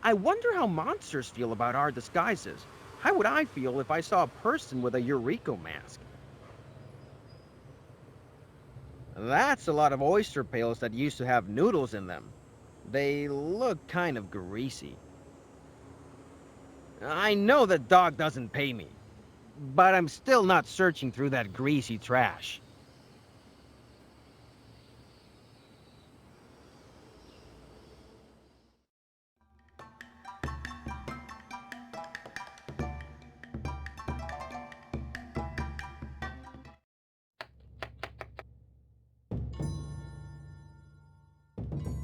I wonder how monsters feel about our disguises. How would I feel if I saw a person with a Eureka mask? That's a lot of oyster pails that used to have noodles in them. They look kind of greasy. I know the dog doesn't pay me, but I'm still not searching through that greasy trash.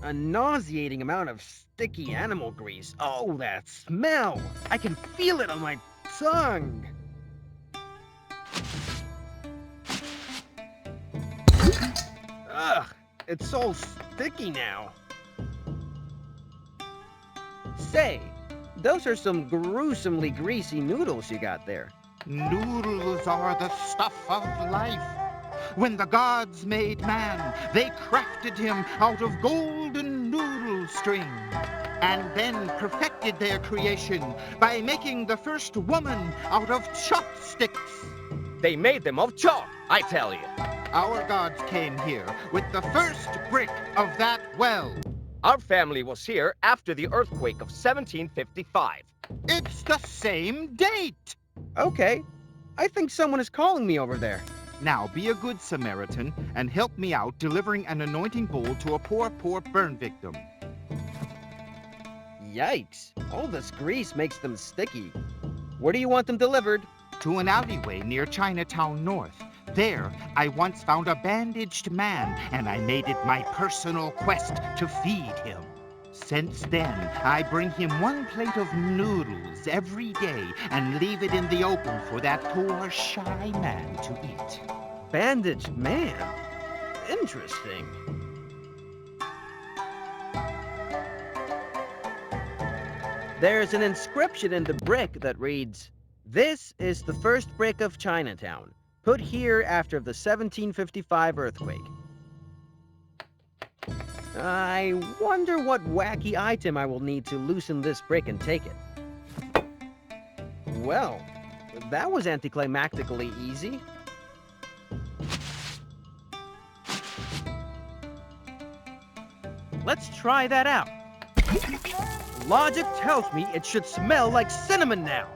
A nauseating amount of sticky animal grease. Oh, that smell! I can feel it on my tongue! Ugh, it's all sticky now. Say, those are some gruesomely greasy noodles you got there. Noodles are the stuff of life. When the gods made man, they crafted him out of golden noodle string, and then perfected their creation by making the first woman out of chopsticks. They made them of chalk, I tell you. Our gods came here with the first brick of that well. Our family was here after the earthquake of 1755. It's the same date. Okay, I think someone is calling me over there. Now be a good Samaritan and help me out delivering an anointing bowl to a poor burn victim. Yikes, all this grease makes them sticky. Where do you want them delivered? To an alleyway near Chinatown North. There, I once found a bandaged man, and I made it my personal quest to feed him. Since then, I bring him one plate of noodles every day and leave it in the open for that poor, shy man to eat. Bandaged man? Interesting. There's an inscription in the brick that reads, "This is the first brick of Chinatown, put here after the 1755 earthquake." I wonder what wacky item I will need to loosen this brick and take it. Well, that was anticlimactically easy. Let's try that out. Logic tells me it should smell like cinnamon now.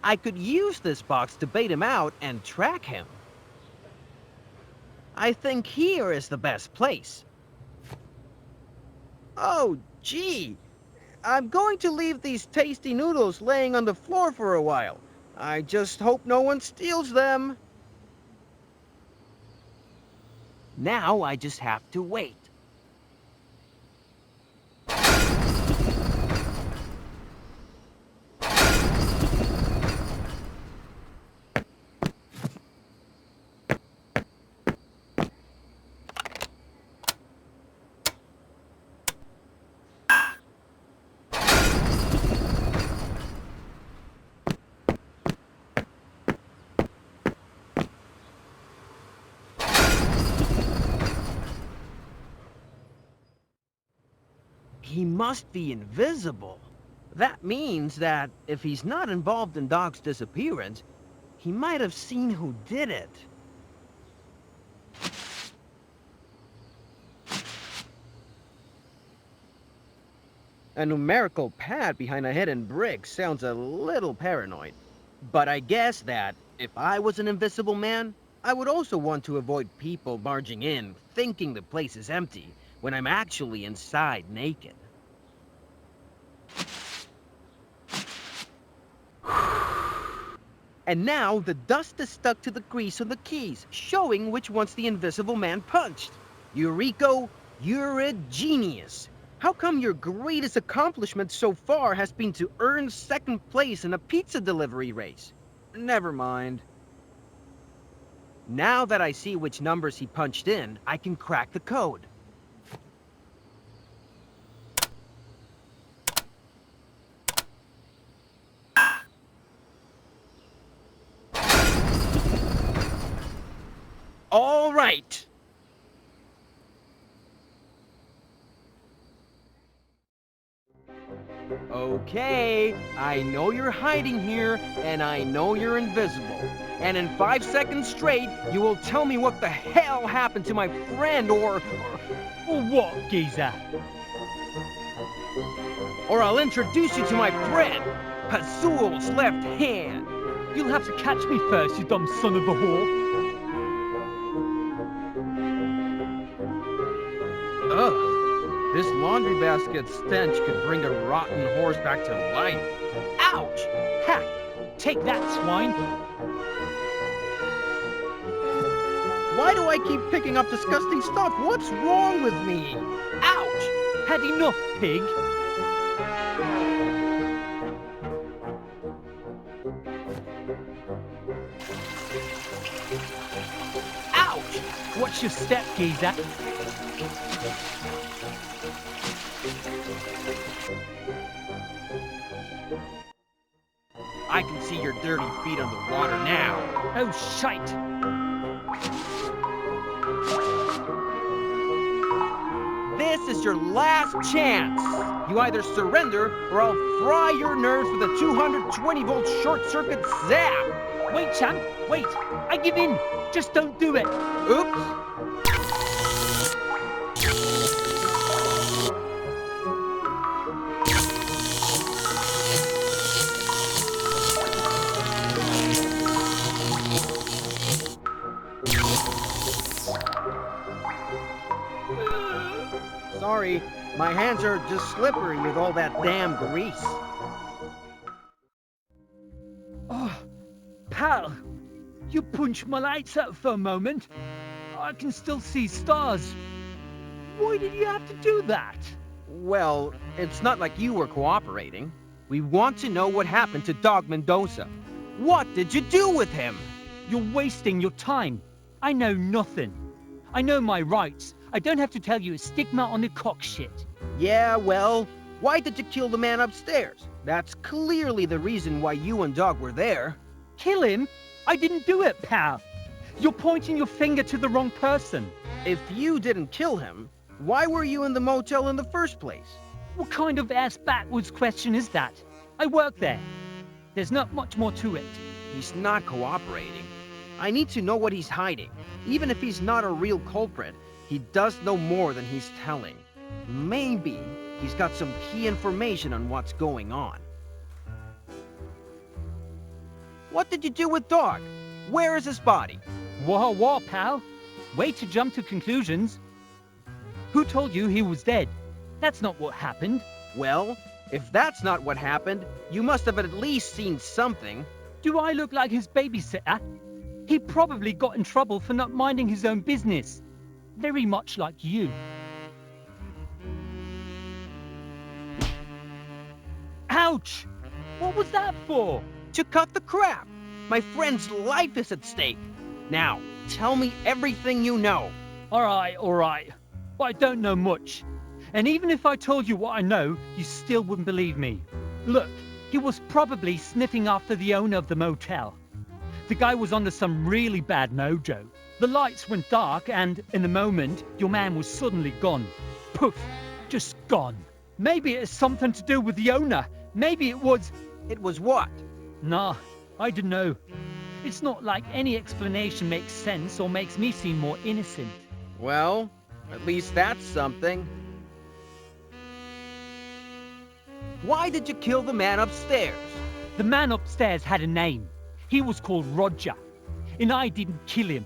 I could use this box to bait him out and track him. I think here is the best place. Oh, gee. I'm going to leave these tasty noodles laying on the floor for a while. I just hope no one steals them. Now I just have to wait. He must be invisible. That means that if he's not involved in Doc's disappearance, he might have seen who did it. A numerical pad behind a hidden brick sounds a little paranoid. But I guess that, if I was an invisible man, I would also want to avoid people barging in, thinking the place is empty, when I'm actually inside naked. And now the dust is stuck to the grease on the keys, showing which ones the invisible man punched. Eureka You're a genius. How come your greatest accomplishment so far has been to earn second place in a pizza delivery race? Never mind. Now that I see which numbers he punched in, I can crack the code. All right. Okay, I know you're hiding here, and I know you're invisible. And in 5 seconds straight, you will tell me what the hell happened to my friend, or what, geezer? Or I'll introduce you to my friend, Azul's left hand. You'll have to catch me first, you dumb son of a whore. Ugh, this laundry basket stench could bring a rotten horse back to life. Ouch! Ha! Take that, swine. Why do I keep picking up disgusting stuff? What's wrong with me? Ouch! Had enough, pig. Ouch! Watch your step, geezer. I can see your dirty feet on the water now. Oh, shite. This is your last chance. You either surrender or I'll fry your nerves with a 220-volt short-circuit zap. Wait, champ, wait. I give in. Just don't do it. Oops. Sorry, my hands are just slippery with all that damn grease. Oh, pal, you punched my lights out for a moment. I can still see stars. Why did you have to do that? Well, it's not like you were cooperating. We want to know what happened to Dog Mendonça. What did you do with him? You're wasting your time. I know nothing. I know my rights. I don't have to tell you a stigma on the cock shit. Yeah, well, why did you kill the man upstairs? That's clearly the reason why you and Dog were there. Kill him? I didn't do it, pal. You're pointing your finger to the wrong person. If you didn't kill him, why were you in the motel in the first place? What kind of ass-backwards question is that? I work there. There's not much more to it. He's not cooperating. I need to know what he's hiding. Even if he's not a real culprit, he does know more than he's telling. Maybe he's got some key information on what's going on. What did you do with Dog? Where is his body? Whoa, pal. Way to jump to conclusions. Who told you he was dead? That's not what happened. Well, if that's not what happened, you must have at least seen something. Do I look like his babysitter? He probably got in trouble for not minding his own business. Very much like you. Ouch! What was that for? To cut the crap. My friend's life is at stake. Now, tell me everything you know. All right. But I don't know much. And even if I told you what I know, you still wouldn't believe me. Look, he was probably sniffing after the owner of the motel. The guy was under some really bad mojo. The lights went dark and, in a moment, your man was suddenly gone. Poof, just gone. Maybe it's something to do with the owner. Maybe it was... It was what? Nah, I don't know. It's not like any explanation makes sense or makes me seem more innocent. Well, at least that's something. Why did you kill the man upstairs? The man upstairs had a name. He was called Roger. And I didn't kill him.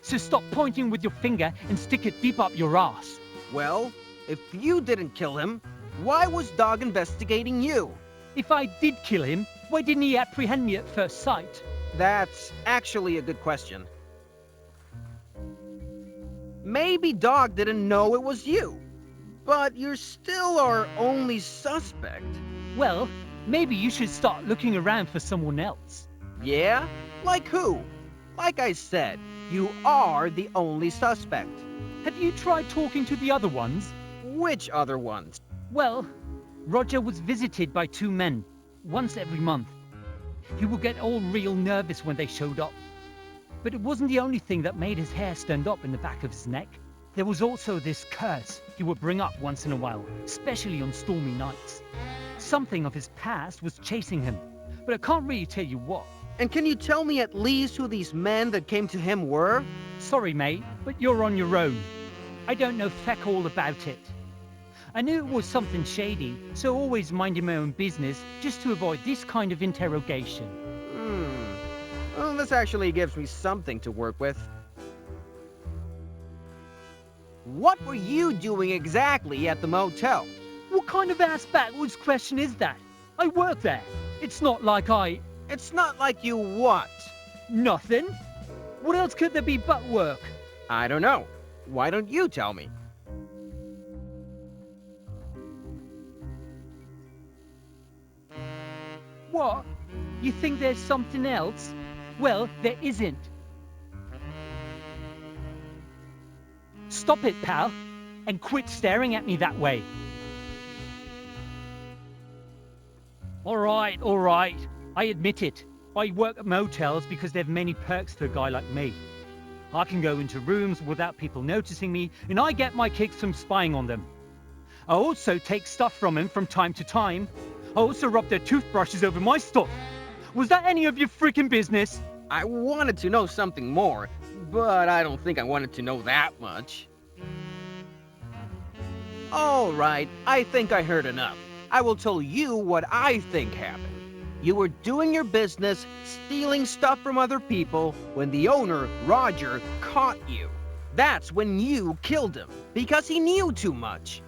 So stop pointing with your finger and stick it deep up your ass. Well, if you didn't kill him, why was Dog investigating you? If I did kill him, why didn't he apprehend me at first sight? That's actually a good question. Maybe Dog didn't know it was you. But you're still our only suspect. Well, maybe you should start looking around for someone else. Yeah? Like who? Like I said, you are the only suspect. Have you tried talking to the other ones? Which other ones? Well, Roger was visited by two men, once every month. He would get all real nervous when they showed up. But it wasn't the only thing that made his hair stand up in the back of his neck. There was also this curse he would bring up once in a while, especially on stormy nights. Something of his past was chasing him, but I can't really tell you what. And can you tell me at least who these men that came to him were? Sorry, mate, but you're on your own. I don't know feck all about it. I knew it was something shady, so always minding my own business just to avoid this kind of interrogation. Well, this actually gives me something to work with. What were you doing exactly at the motel? What kind of ass backwards question is that? I work there. It's not like I... It's not like you what? Nothing. What else could there be but work? I don't know. Why don't you tell me? What? You think there's something else? Well, there isn't. Stop it, pal, and quit staring at me that way. All right. I admit it. I work at motels because there are many perks to a guy like me. I can go into rooms without people noticing me, and I get my kicks from spying on them. I also take stuff from them from time to time. I also rub their toothbrushes over my stuff. Was that any of your freaking business? I wanted to know something more, but I don't think I wanted to know that much. All right, I think I heard enough. I will tell you what I think happened. You were doing your business, stealing stuff from other people, when the owner, Roger, caught you. That's when you killed him, because he knew too much.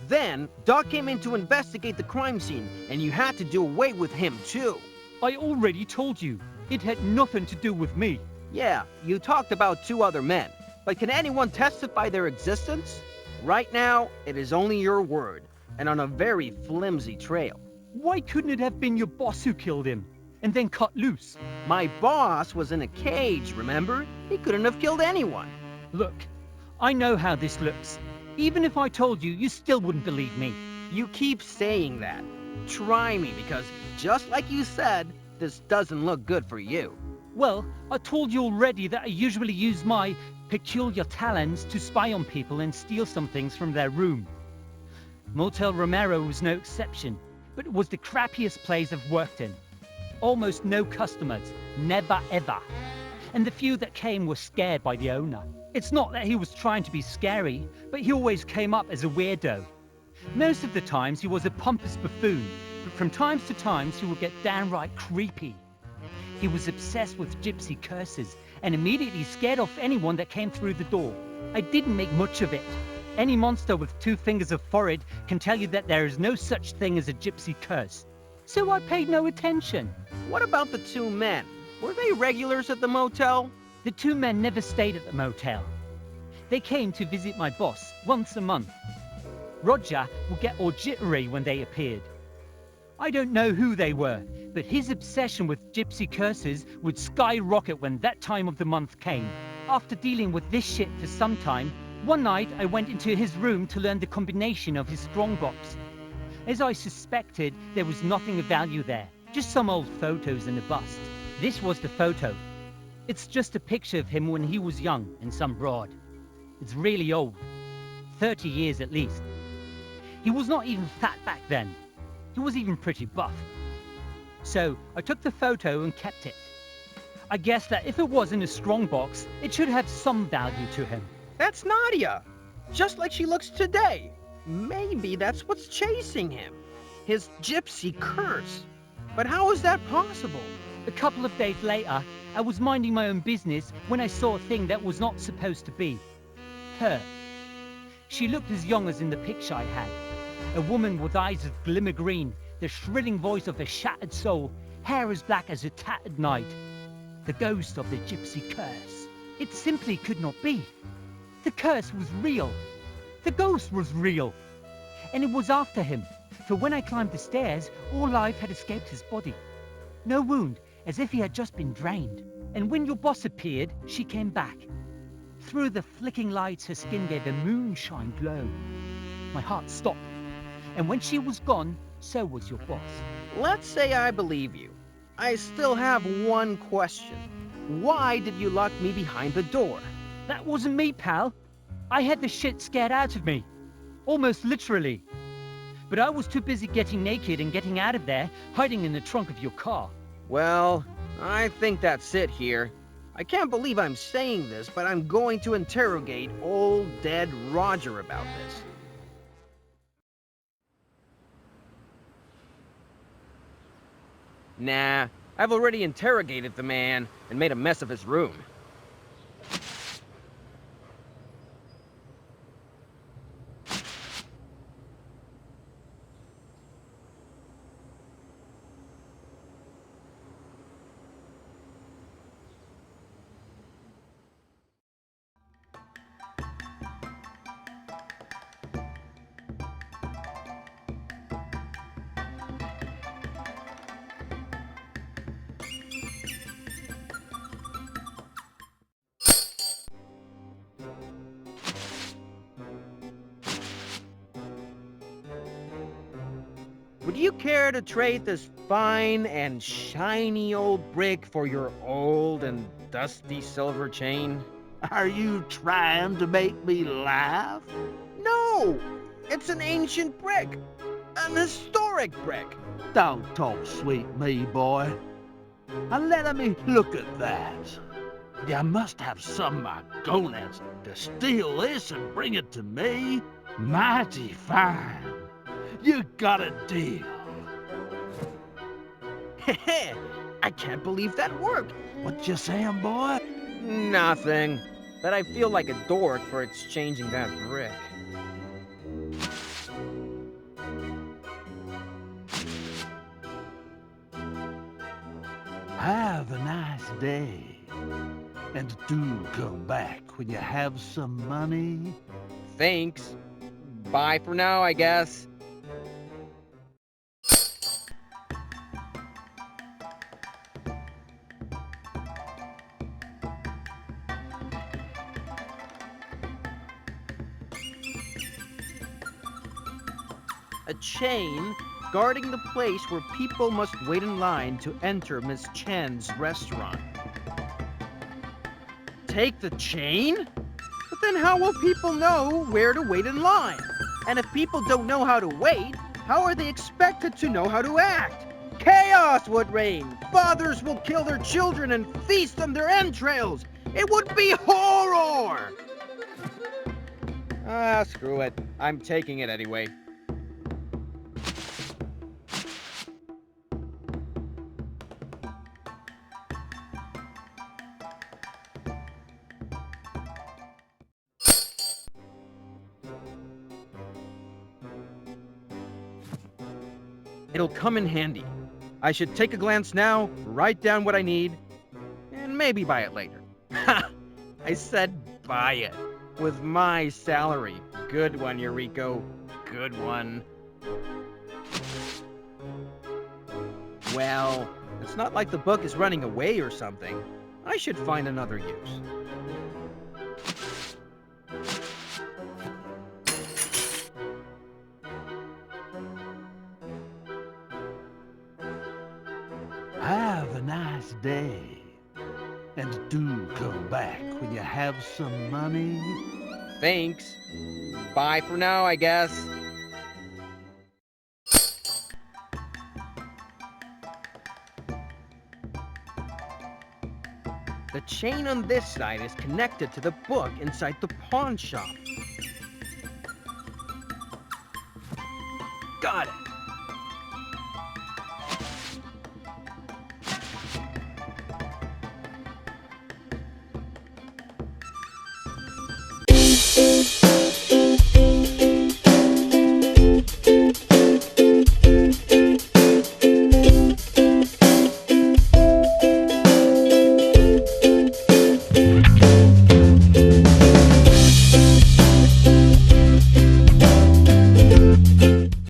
Then, Doc came in to investigate the crime scene, and you had to do away with him too. I already told you. It had nothing to do with me. Yeah, you talked about two other men, but can anyone testify their existence? Right now, it is only your word, and on a very flimsy trail. Why couldn't it have been your boss who killed him, and then cut loose? My boss was in a cage, remember? He couldn't have killed anyone. Look, I know how this looks. Even if I told you, you still wouldn't believe me. You keep saying that. Try me, because just like you said, this doesn't look good for you. Well, I told you already that I usually use my peculiar talents to spy on people and steal some things from their room. Motel Romero was no exception, but it was the crappiest place I've worked in. Almost no customers, never ever. And the few that came were scared by the owner. It's not that he was trying to be scary, but he always came up as a weirdo. Most of the times he was a pompous buffoon, but from times to times he would get downright creepy. He was obsessed with gypsy curses and immediately scared off anyone that came through the door. I didn't make much of it. Any monster with 2 fingers of forehead can tell you that there is no such thing as a gypsy curse. So I paid no attention. What about the 2 men? Were they regulars at the motel? The 2 men never stayed at the motel. They came to visit my boss once a month. Roger would get all jittery when they appeared. I don't know who they were, but his obsession with gypsy curses would skyrocket when that time of the month came. After dealing with this shit for some time, one night I went into his room to learn the combination of his strongbox. As I suspected, there was nothing of value there, just some old photos and a bust. This was the photo. It's just a picture of him when he was young and some broad. It's really old, 30 years at least. He was not even fat back then. He was even pretty buff. So I took the photo and kept it. I guess that if it was in a strongbox, it should have some value to him. That's Nadia! Just like she looks today. Maybe that's what's chasing him. His gypsy curse. But how is that possible? A couple of days later, I was minding my own business when I saw a thing that was not supposed to be. Her. She looked as young as in the picture I had. A woman with eyes of glimmer green, the shrilling voice of a shattered soul, hair as black as a tattered night. The ghost of the gypsy curse. It simply could not be. The curse was real. The ghost was real. And it was after him, for when I climbed the stairs, all life had escaped his body. No wound, as if he had just been drained. And when your boss appeared, she came back. Through the flicking lights, her skin gave a moonshine glow. My heart stopped. And when she was gone, so was your boss. Let's say I believe you. I still have one question. Why did you lock me behind the door? That wasn't me, pal. I had the shit scared out of me. Almost literally. But I was too busy getting naked and getting out of there, hiding in the trunk of your car. Well, I think that's it here. I can't believe I'm saying this, but I'm going to interrogate old dead Roger about this. Nah, I've already interrogated the man and made a mess of his room. Would you care to trade this fine and shiny old brick for your old and dusty silver chain? Are you trying to make me laugh? No! It's an ancient brick! An historic brick! Don't talk sweet me, boy. Now let me look at that. You must have some gonads to steal this and bring it to me. Mighty fine. You got a deal. Heh, I can't believe that worked. What you saying, boy? Nothing. But I feel like a dork for exchanging that brick. Have a nice day. And do come back when you have some money. Thanks. Bye for now, I guess. A chain guarding the place where people must wait in line to enter Miss Chen's restaurant. Take the chain? But then how will people know where to wait in line? And if people don't know how to wait, how are they expected to know how to act? Chaos would reign! Fathers will kill their children and feast on their entrails! It would be horror! Ah, screw it. I'm taking it anyway. It'll come in handy. I should take a glance now, write down what I need, and maybe buy it later. Ha! I said buy it. With my salary. Good one, Eureka. Good one. Well, it's not like the book is running away or something. I should find another use. Have a nice day. And do come back when you have some money. Thanks. Bye for now, I guess. The chain on this side is connected to the book inside the pawn shop. Got it.